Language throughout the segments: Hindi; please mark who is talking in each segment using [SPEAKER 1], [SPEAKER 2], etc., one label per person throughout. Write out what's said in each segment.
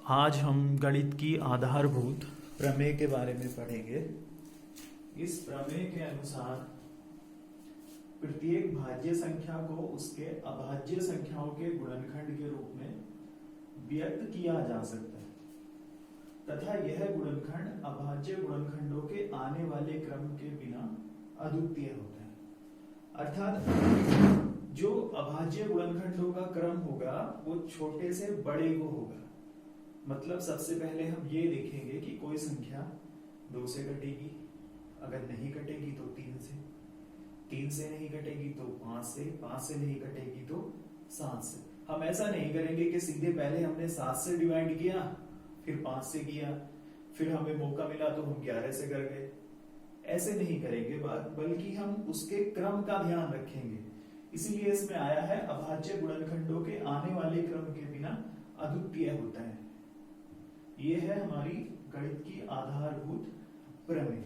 [SPEAKER 1] आज हम गणित की आधारभूत प्रमेय के बारे में पढ़ेंगे। इस प्रमेय के अनुसार प्रत्येक भाज्य संख्या को उसके अभाज्य संख्याओं के गुणनखंड के रूप में व्यक्त किया जा सकता है तथा यह गुणनखंड अभाज्य गुणनखंडों के आने वाले क्रम के बिना अद्वितीय होता है। अर्थात जो अभाज्य गुणनखंडों का क्रम होगा वो छोटे से बड़े को होगा। मतलब सबसे पहले हम ये देखेंगे कि कोई संख्या 2 से कटेगी, अगर नहीं कटेगी तो 3 से, 3 से नहीं कटेगी तो 5 से, 5 से नहीं कटेगी तो 7 से। हम ऐसा नहीं करेंगे कि सीधे पहले हमने 7 से डिवाइड किया फिर 5 से किया, फिर हमें मौका मिला तो हम 11 से कर गए। ऐसे नहीं करेंगे, बल्कि हम उसके क्रम का ध्यान रखेंगे। इसीलिए इसमें आया है अभाज्य गुणनखंडों के आने वाले क्रम के बिना अद्वितीय होता है। ये है हमारी गणित की आधारभूत प्रमेय।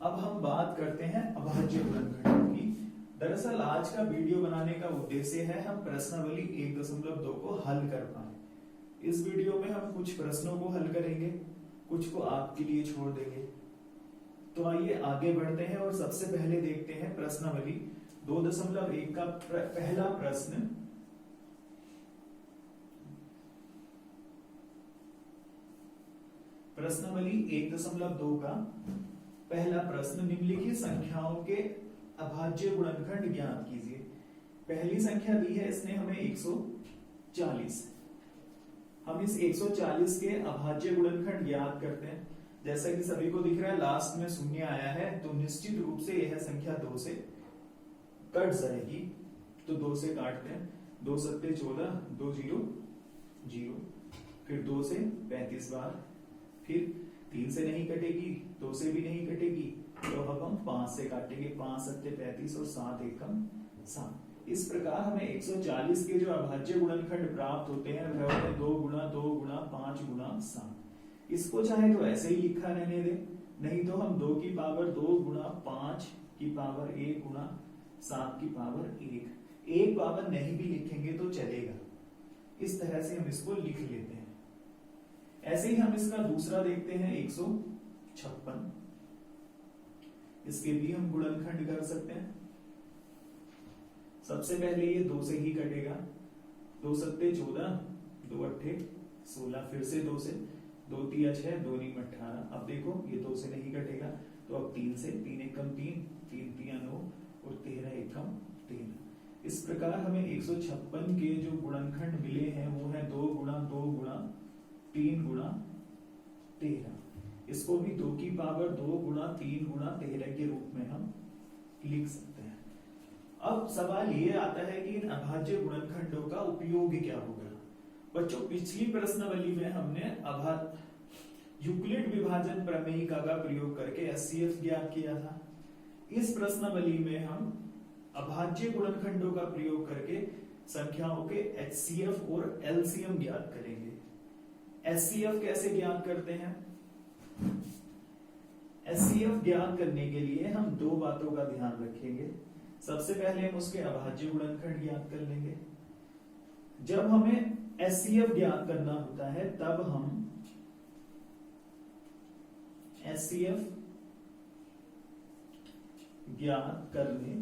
[SPEAKER 1] अब हम बात करते हैं अभाज्य गुणनखंडों की। दरअसल आज का वीडियो बनाने का उद्देश्य है हम प्रश्नावली 1.2 को हल कर पाए। इस वीडियो में हम कुछ प्रश्नों को हल करेंगे, कुछ को आपके लिए छोड़ देंगे। तो आइए आगे बढ़ते हैं और सबसे पहले देखते हैं प्रश्नावली 2.1 का पहला प्रश्न। प्रश्नावली 1.2 का पहला प्रश्न, निम्नलिखित संख्याओं के अभाज्य गुणनखंड ज्ञात कीजिए। पहली संख्या दी है इसने हमें 140। हम इस 140 के अभाज्य गुणनखंड ज्ञात करते हैं। जैसा कि सभी को दिख रहा है लास्ट में शून्य आया है, तो निश्चित रूप से यह संख्या 2 से कट जाएगी। तो 2 से काटते हैं, 2 सत्ते 14, 2 0 0, फिर 2 से 35 बार, फिर 3 से नहीं कटेगी, 2 से भी नहीं कटेगी, तो अब हम 5 से काटेंगे, 5 सत्ते 35 और 7 एकम 7। इस प्रकार हमें 140 के जो अभाज्य गुणनखंड प्राप्त होते हैं वह होते हैं 2 गुणा 2 गुणा 5 गुणा 7। इसको चाहे तो ऐसे ही लिखा रहने दे, नहीं तो हम 2 की पावर 2 गुणा 5 की पावर 1 गुणा 7 की पावर 1, एक पावर नहीं भी लिखेंगे तो चलेगा। इस तरह से हम इसको लिख लेते हैं। ऐसे ही हम इसका दूसरा देखते हैं 156। इसके भी हम गुणनखंड कर सकते हैं। सबसे पहले ये 2 से ही कटेगा, 2 सत्ते 14, 2 अट्ठे 16, फिर से 2 से, 2 तिया 6, 2 नीम 18। अब देखो ये 2 से नहीं कटेगा, तो अब 3 से, 3 एकम 3, 3 तिया 9 और 13 एकम 13। इस प्रकार हमें 156 के जो गुणनखंड मिले हैं वो है 2 गुणा 2 गुणा 3 गुणा 13। इसको भी 2 की पावर 2 गुणा 3 गुणा 13 के रूप में हम लिख सकते हैं। अब सवाल ये आता है कि इन अभाज्य गुणनखंडों का उपयोग क्या होगा। बच्चों, पिछली प्रश्नावली में हमने यूक्लिड विभाजन प्रमेयिका का प्रयोग करके एचसीएफ ज्ञात किया था। इस प्रश्नावली में हम अभाज्य गुणनखंडों का प्रयोग करके संख्याओं के एचसीएफ और एलसीएम ज्ञात करेंगे। एचसीएफ कैसे ज्ञात करते हैं? एचसीएफ ज्ञात करने के लिए हम 2 बातों का ध्यान रखेंगे। सबसे पहले हम उसके अभाज्य गुणनखंड ज्ञात कर लेंगे। जब हमें एचसीएफ ज्ञात करना होता है तब हम एचसीएफ ज्ञात करने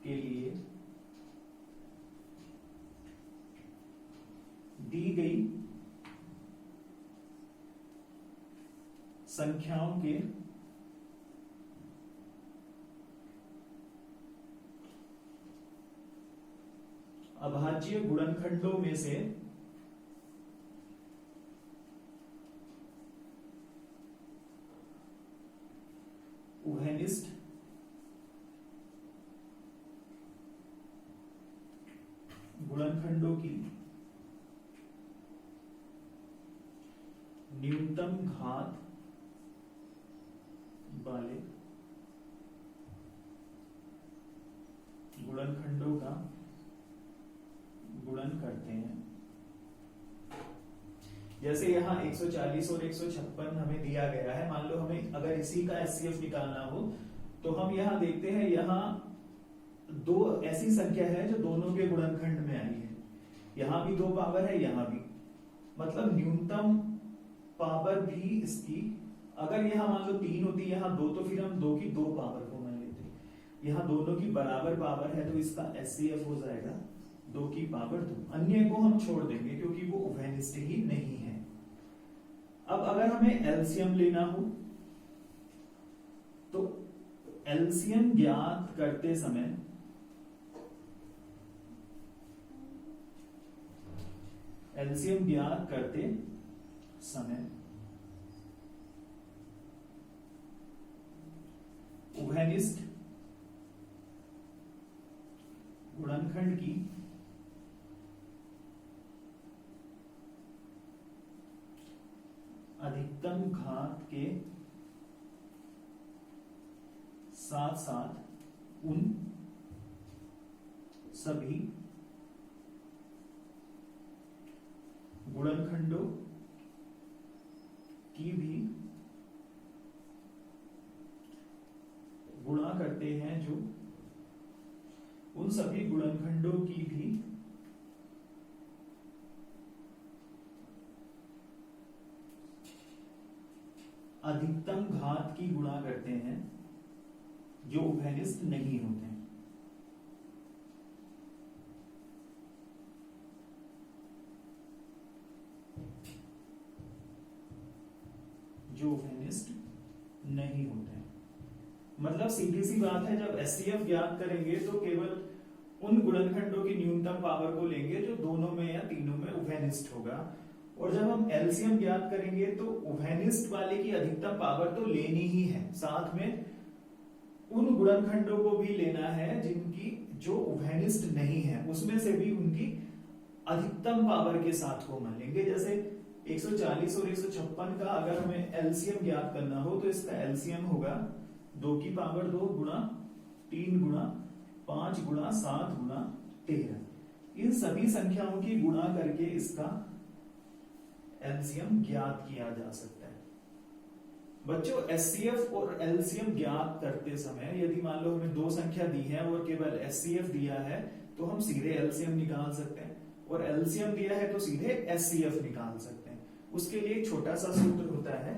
[SPEAKER 1] के लिए दी गई संख्याओं के अभाज्य गुणनखंडों में से उभयनिष्ठ गुणनखंडों की न्यूनतम घात वाले गुणनखंडों का गुणन करते हैं। जैसे यहाँ 140 और 156 हमें दिया गया है। मान लो हमें अगर इसी का एचसीएफ निकालना हो तो हम यहाँ देखते हैं, यहाँ दो ऐसी संख्या है जो दोनों के गुणनखंड में आई है। यहां भी 2 पावर है, यहां भी, मतलब न्यूनतम पावर भी इसकी, अगर यहाँ मान लो 3 होती, यहाँ 2, तो फिर हम 2 की 2 पावर को मान लेते हैं। यहाँ दोनों की बराबर पावर है तो इसका एचसीएफ हो जाएगा 2 की पावर 2। अन्य को हम छोड़ देंगे क्योंकि वो उभयनिष्ठ ही नहीं है। अब अगर हमें एलसीएम लेना हो तो एलसीएम ज्ञात करते समय उभयनिष्ठ गुणनखंड की अधिकतम घात के साथ साथ उन सभी गुणनखंडों की भी गुणा करते हैं जो उन सभी गुणनखंडों की भी अधिकतम घात की गुणा करते हैं जो उभयनिष्ठ नहीं होते हैं। जो उभयनिष्ठ नहीं होते हैं, मतलब सीधी सी बात है, जब एचसीएफ ज्ञात करेंगे तो केवल उन गुणनखंडों की न्यूनतम पावर को लेंगे जो दोनों में या तीनों में उभयनिष्ठ होगा, और जब हम एलसीएम ज्ञात करेंगे तो उभयनिष्ठ वाले की अधिकतम पावर तो लेनी ही है, साथ में उन गुणनखंडों को भी लेना है जिनकी जो उभयनिष्ठ नहीं है, उसमें से भी उनकी अधिकतम पावर के साथ को मान लेंगे। जैसे 140 और 156 का अगर हमें एलसीएम ज्ञात करना हो तो इसका एलसीएम होगा 2 की पावर 2 गुणा 3 गुणा 5 गुणा 7 गुणा 13। इन सभी संख्याओं की गुणा करके इसका एलसीएम ज्ञात किया जा सकता है। बच्चों, एचसीएफ और एलसीएम ज्ञात करते समय यदि मान लो हमें 2 संख्या दी है और केवल एचसीएफ दिया है तो हम सीधे एलसीएम निकाल सकते हैं, और एलसीएम दिया है तो सीधे एचसीएफ निकाल सकते हैं। उसके लिए एक छोटा सा सूत्र होता है,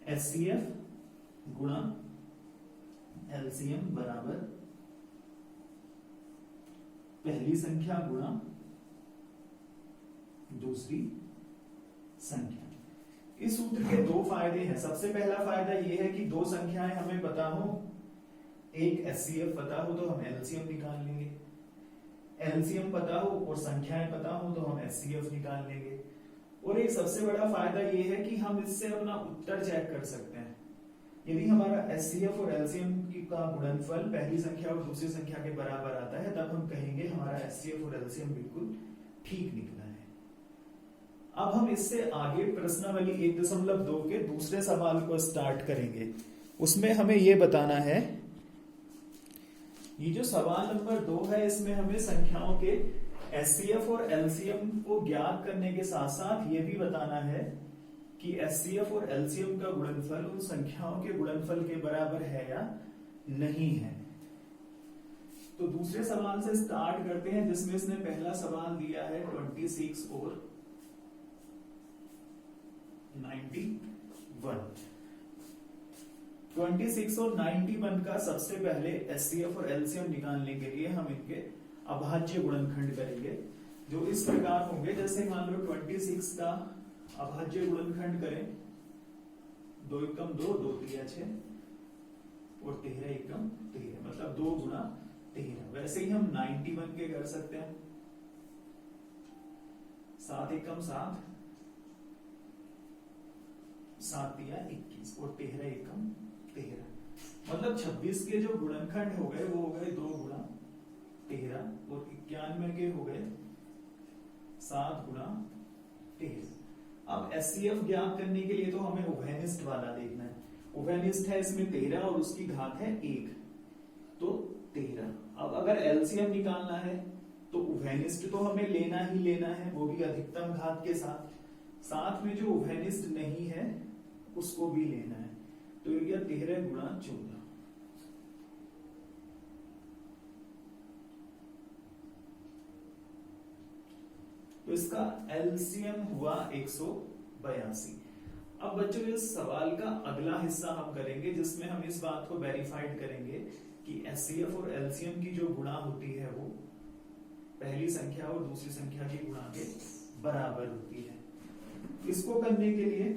[SPEAKER 1] एचसीएफ गुणा एलसीएम बराबर पहली संख्या गुणा दूसरी संख्या। इस सूत्र के 2 फायदे हैं। सबसे पहला फायदा यह है कि 2 संख्याएं हमें पता हो, एक एचसीएफ पता हो तो हम एलसीएम निकाल लेंगे, एलसीएम पता हो और संख्याएं पता हो तो हम एचसीएफ निकाल लेंगे। और एक सबसे बड़ा फायदा यह है कि हम इससे अपना उत्तर चेक कर सकते हैं। यदि हमारा एचसीएफ और एलसीएम का गुणनफल पहली संख्या और दूसरी संख्या के बराबर आता है तब हम कहेंगे हमारा एचसीएफ और एलसीएम बिल्कुल ठीक निकला है। अब हम इससे आगे प्रश्नावली 1.2 के दूसरे सवाल को स्टार्ट करेंगे। उसमें हमें यह बताना है, ये जो सवाल नंबर 2 है इसमें हमें संख्याओं के एचसीएफ और एलसीएम को ज्ञात करने के साथ साथ ये भी बताना है कि एचसीएफ और एलसीएम का गुणनफल उन संख्याओं के गुणनफल के बराबर है या नहीं है। तो दूसरे सवाल से स्टार्ट करते हैं जिसमें इसने पहला सवाल दिया है 26 और 91। 26 और 91 का सबसे पहले एचसीएफ और एलसीएम निकालने के लिए हम इनके अभाज्य गुणनखंड करेंगे जो इस प्रकार होंगे। जैसे मान लो 26 का अभाज्य गुणनखंड करें, 2 एकम 2, 2 तिया 6 और 13 एकम 13, मतलब 2 गुणा 13। वैसे ही हम 91 के कर सकते हैं, 7 एकम 7, 7 तिया 21 और 13 एकम 13, मतलब 26 के जो गुणनखंड हो गए वो हो गए 2 गुणा 13 और 91 के हो गए 7 गुणा 13। अब एचसीएफ ज्ञात करने के लिए तो हमें उभयनिष्ठ वाला देखना है। उभयनिष्ठ है इसमें 13 और उसकी घात है 1, तो 13। अब अगर एलसीएम निकालना है तो उभयनिष्ठ तो हमें लेना ही लेना है, वो भी अधिकतम घात के साथ, साथ में जो उभयनिष्ठ नहीं है उसको भी लेना है। तो ये 13 गुणा 14, तो इसका एलसीएम हुआ 182। अब बच्चों इस सवाल का अगला हिस्सा हम करेंगे जिसमें हम इस बात को वेरीफाइड करेंगे कि एचसीएफ और एलसीएम की जो गुणा होती है वो पहली संख्या और दूसरी संख्या की गुणा के बराबर होती है। इसको करने के लिए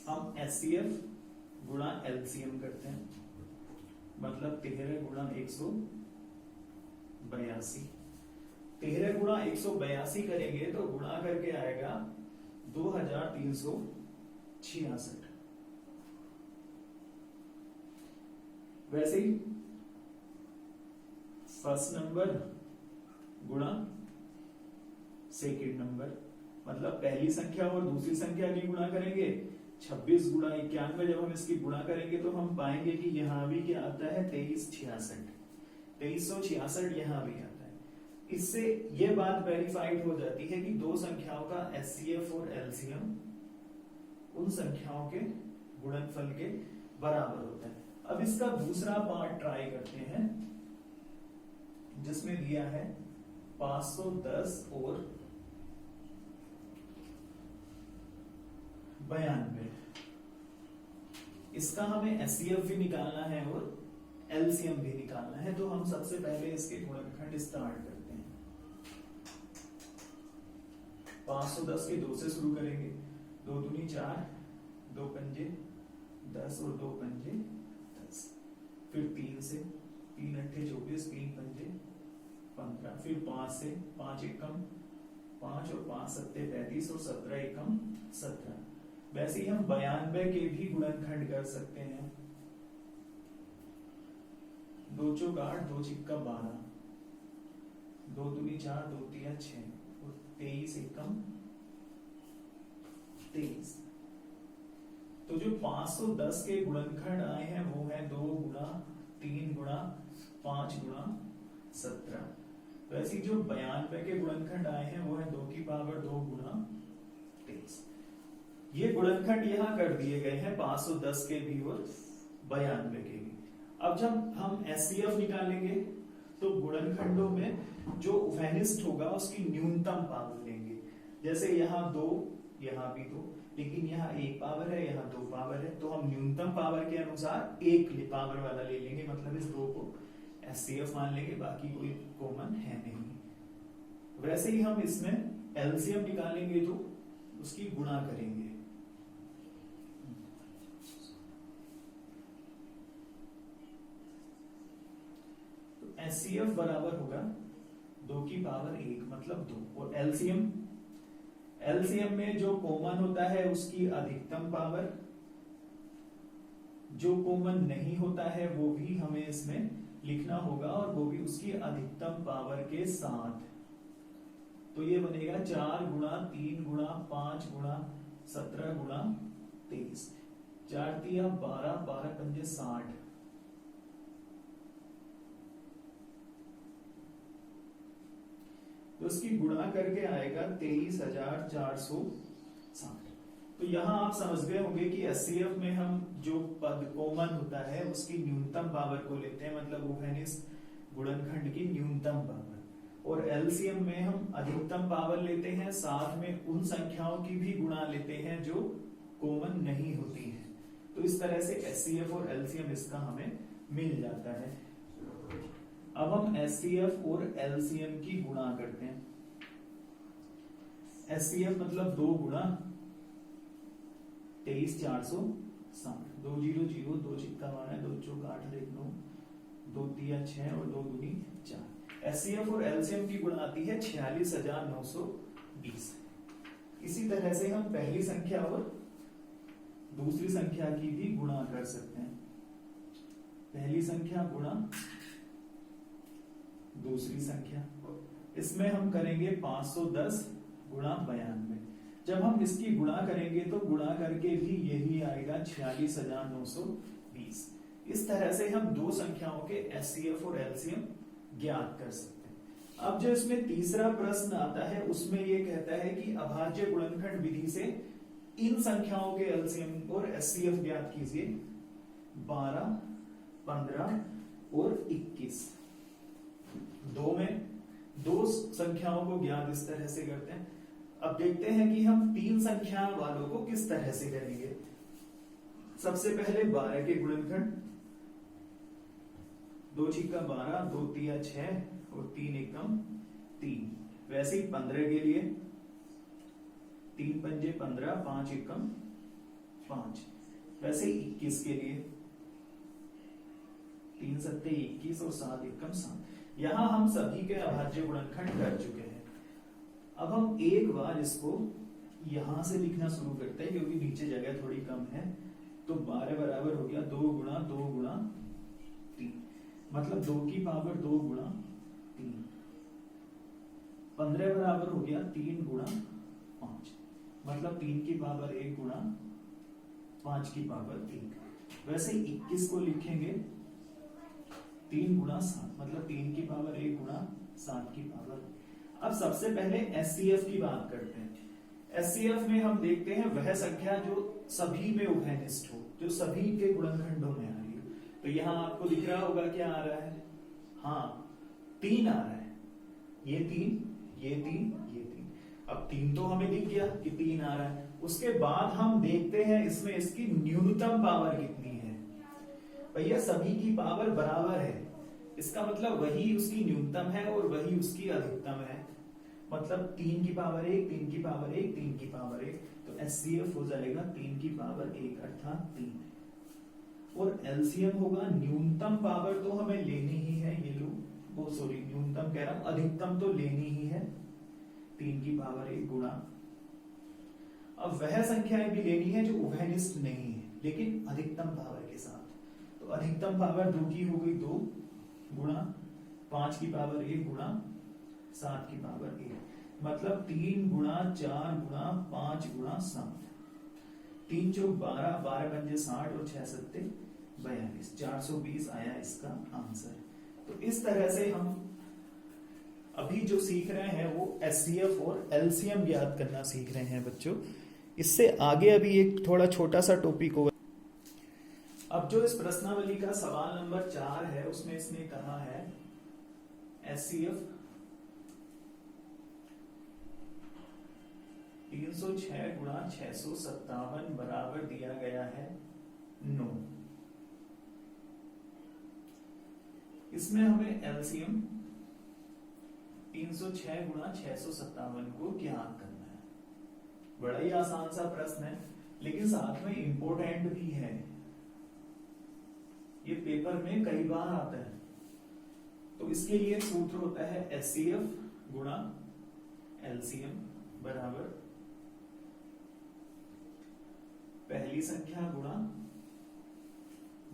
[SPEAKER 1] हम एचसीएफ गुणा एलसीएम करते हैं, मतलब 13 गुणा 182। 13 गुणा 182 करेंगे तो गुणा करके आएगा 2366। वैसे ही फर्स्ट नंबर गुणा सेकेंड नंबर, मतलब पहली संख्या और दूसरी संख्या की गुणा करेंगे 26 गुणा 91। जब हम इसकी गुणा करेंगे तो हम पाएंगे कि यहां भी क्या आता है 2366, 2366 यहां भी आता है। इससे यह बात वेरीफाइड हो जाती है कि दो संख्याओं का एचसीएफ और एलसीएम उन संख्याओं के गुणनफल के बराबर होता है। अब इसका दूसरा पार्ट ट्राई करते हैं जिसमें दिया है 510 और 92। इसका हमें एचसीएफ भी निकालना है और एलसीएम भी निकालना है। तो हम सबसे पहले इसके गुणनखंड स्टार्ट करते हैं। 510 के 2 से शुरू करेंगे, 2 दूनी 4, 2 पंजे 10 और 2 पंजे 10। फिर 3 से, 3 अट्ठे 24, 3 पंजे 15। फिर 5 से, 5 एकम 5 और 5 सत्ते 35 और 17 एकम 17। वैसे ही हम 92 के भी गुणनखंड कर सकते हैं। 2 चौक 8, 2 चिक्का 12, 2 दूनी 4, 2 तिया 6 और 23 एकम 23। तो जो 510 के गुणनखंड आए हैं वो है 2 गुणा 3 गुणा 5 गुणा 17। वैसे जो 92 के गुणनखंड आए हैं वो है 2 की पावर 2 गुणा 23। ये गुणनखंड यहां कर दिए गए हैं 510 के भी और 92 के भी। अब जब हम एचसीएफ निकालेंगे तो गुणनखंडों में जो उभयनिष्ठ होगा उसकी न्यूनतम पावर लेंगे। जैसे यहाँ 2, यहाँ भी 2, लेकिन यहाँ 1 पावर है, यहाँ 2 पावर है, तो हम न्यूनतम पावर के अनुसार 1 पावर वाला ले लेंगे, मतलब इस 2 को एचसीएफ मान लेंगे, बाकी कोई कॉमन है नहीं। वैसे ही हम इसमें एलसीएम निकालेंगे तो उसकी गुणा करेंगे। तो एचसीएफ बराबर होगा 2 की पावर 1 मतलब 2, और एलसीएम में जो कॉमन होता है उसकी अधिकतम पावर, जो कॉमन नहीं होता है वो भी हमें इसमें लिखना होगा और वो भी उसकी अधिकतम पावर के साथ। तो ये बनेगा 4 गुणा 3 गुणा 5 गुणा 17 गुणा 23। 4 तिया 12, 12 पंजे 60। तो इसकी गुणा करके आएगा 23,460। तो यहां आप समझ गए होंगे कि एचसीएफ में हम जो पद कॉमन होता है उसकी न्यूनतम पावर को लेते हैं, मतलब उभयनिष्ठ गुणनखंड की न्यूनतम पावर, और एलसीएम में हम अधिकतम पावर लेते हैं, साथ में उन संख्याओं की भी गुणा लेते हैं जो कॉमन नहीं होती है। तो इस तरह से एचसीएफ और एलसीएम इसका हमें मिल जाता है। अब हम एचसीएफ और एलसीएम की गुणा करते हैं। एचसीएफ मतलब 2 गुणा 23,460, 2 0 0, 2 चिक्का 12, 2 चौक 8 और 1 9, 2 तिया 6 और 2 दूनी 4। एचसीएफ और एलसीएम की गुणा आती है 46,920। इसी तरह से हम पहली संख्या और दूसरी संख्या की भी गुणा कर सकते हैं। पहली संख्या गुणा दूसरी संख्या, इसमें हम करेंगे 510 गुणा 92। जब हम इसकी गुणा करेंगे तो गुणा करके भी यही आएगा 46,920। इस तरह से हम दो संख्याओं के एचसीएफ और एलसीएम ज्ञात कर सकते हैं। अब जो इसमें तीसरा प्रश्न आता है उसमें यह कहता है कि अभाज्य गुणनखंड विधि से इन संख्याओं के एलसीएम और एचसीएफ ज्ञात कीजिए। 12, 15 और 21। 2 में दो संख्याओं को ज्ञात इस तरह से करते हैं। अब देखते हैं कि हम तीन संख्या वालों को किस तरह से करेंगे। सबसे पहले 12 के गुणनखंड, 2 छिक्का 12, 2 तिया 6 और 3 एकम 3। वैसे ही 15 के लिए 3 पंजे 15, 5 एकम 5। वैसे ही 21 के लिए 3 सत्ते 21 और 7 एकम 7। यहां हम सभी के अभाज्य गुणनखंड कर चुके हैं। अब हम एक बार इसको यहां से लिखना शुरू करते हैं क्योंकि नीचे जगह थोड़ी कम है। तो 12 बराबर हो गया 2 गुणा 2 गुणा 3, मतलब 2 की पावर 2 गुणा 3। 15 बराबर हो गया 3 गुणा 5, मतलब 3 की पावर 1 गुणा 5 की पावर 1। वैसे 21 को लिखेंगे 3 गुणा 7, मतलब 3 की पावर 1 गुणा 7 की पावर। अब सबसे पहले एचसीएफ की बात करते हैं। एचसीएफ में हम देखते हैं वह संख्या जो सभी में उभयनिष्ठ हो, जो सभी के गुणनखंडों में आ रही हो। तो यहाँ आपको दिख रहा होगा क्या आ रहा है, हाँ 3 आ रहा है। ये 3, ये 3, ये 3। अब 3 तो हमें दिख गया कि 3 आ रहा है। उसके बाद हम देखते हैं इसमें इसकी न्यूनतम पावर कितनी है। भैया सभी की पावर बराबर है, इसका मतलब वही उसकी न्यूनतम है और वही उसकी अधिकतम है। मतलब 3 की पावर 1, 3 की पावर 1, 3 की पावर 1। तो एचसीएफ हो जाएगा 3 की पावर 1 अर्थात 3। और एलसीएम होगा, न्यूनतम पावर तो हमें लेनी ही है, ये लो वो सॉरी न्यूनतम कह रहा हूं, अधिकतम तो लेनी ही है 3 की पावर 1 गुणा। अब वह संख्याएं भी लेनी है जो उभयनिष्ठ नहीं है लेकिन अधिकतम पावर के साथ। तो अधिकतम पावर 2 की हो गई 2 गुणा 5 की पावर 1 गुणा 7 की पावर 1, मतलब 3 गुणा 4 गुणा 5 गुणा 7। 3 चौक 12, 12 पंजे 60 और 6 सत्ते 42, 420 आया इसका आंसर। तो इस तरह से हम अभी जो सीख रहे हैं वो एचसीएफ और एलसीएम ज्ञात करना सीख रहे हैं बच्चों। इससे आगे अभी एक थोड़ा छोटा सा टॉपिक होगा। अब जो इस प्रश्नावली का सवाल नंबर 4 है उसमें इसने कहा है एचसीएफ 306 गुणा 657 बराबर दिया गया है 9। इसमें हमें एलसीएम 306 गुणा 657 को ज्ञात करना है। बड़ा ही आसान सा प्रश्न है लेकिन साथ में इंपोर्टेंट भी है, ये पेपर में कई बार आता है। तो इसके लिए सूत्र होता है एचसीएफ गुणा एलसीएम बराबर पहली संख्या गुणा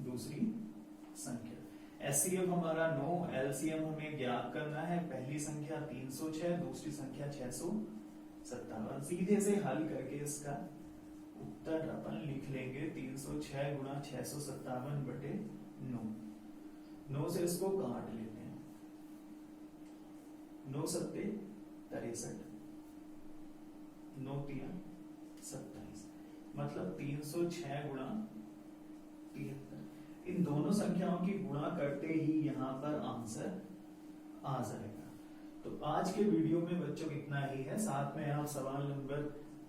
[SPEAKER 1] दूसरी संख्या। एचसीएफ हमारा 9, एलसीएम हमें ज्ञात करना है। पहली संख्या 306, दूसरी संख्या 657। सीधे से हल करके इसका उत्तर अपन लिख लेंगे 306 गुणा 657 बटे 9। 9 से इसको काट लेते हैं, 9 सत्ते 63, 9 तिया 27, मतलब 306 गुणा 73। इन दोनों संख्याओं की गुणा करते ही यहां पर आंसर आ जाएगा। तो आज के वीडियो में बच्चों इतना ही है। साथ में आप सवाल नंबर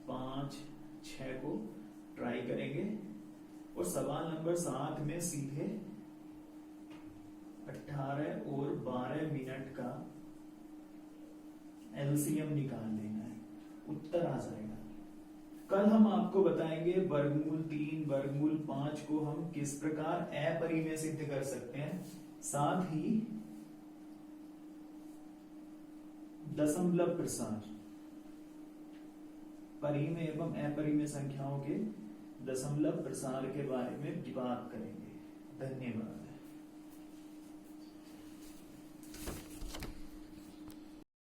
[SPEAKER 1] 5, 6 को ट्राई करेंगे और सवाल नंबर 7 में सीधे 18 और 12 मिनट का एलसीएम निकाल लेना है, उत्तर आ जाएगा। कल हम आपको बताएंगे वर्गमूल 3, वर्गमूल 5 को हम किस प्रकार अपरिमेय सिद्ध कर सकते हैं। साथ ही दशमलव प्रसार, परिमेय एवं अपरिमेय संख्याओं के दशमलव प्रसार के बारे में बात करेंगे। धन्यवाद।